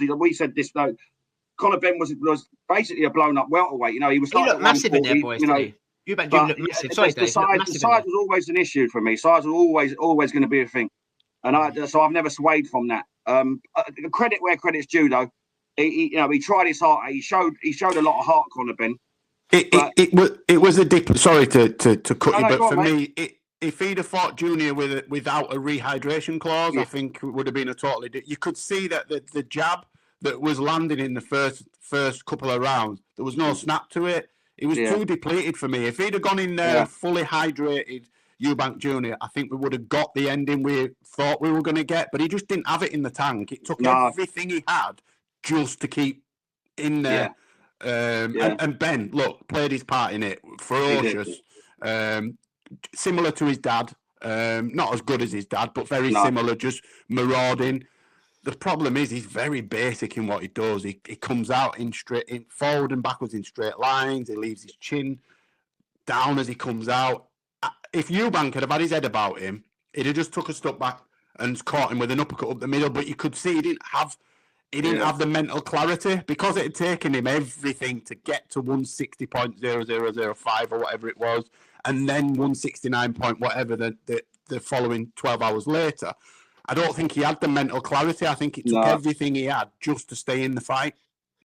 we said this though. Conor Benn was basically a blown up welterweight. You know, he was. He looked massive in there, boys. Didn't he? Eubank Jr. looked massive. Sorry, Dave. The size was always an issue for me. Size was always going to be a thing, and so I've never swayed from that. Credit where credit's due, though. He tried his heart. He showed a lot of heart, Conor Benn. It was a dip. Sorry to cut you, but for me, if he'd have fought Junior without a rehydration clause, I think it would have been a totally. You could see that the jab that was landing in the first couple of rounds, there was no snap to it. It was too depleted for me. If he'd have gone in there fully hydrated, Eubank Jr., I think we would have got the ending we thought we were going to get, but he just didn't have it in the tank. It took everything he had just to keep in there. And Ben, look, played his part in it. Ferocious. Similar to his dad. Not as good as his dad, but very similar, just marauding. The problem is he's very basic in what he does. He comes out in forward and backwards in straight lines. He leaves his chin down as he comes out. If Eubank had had his head about him, he'd have just took a step back and caught him with an uppercut up the middle. But you could see he didn't have the mental clarity because it had taken him everything to get to 160.0005 or whatever it was, and then 169 point whatever the following 12 hours later. I don't think he had the mental clarity. I think it took everything he had just to stay in the fight.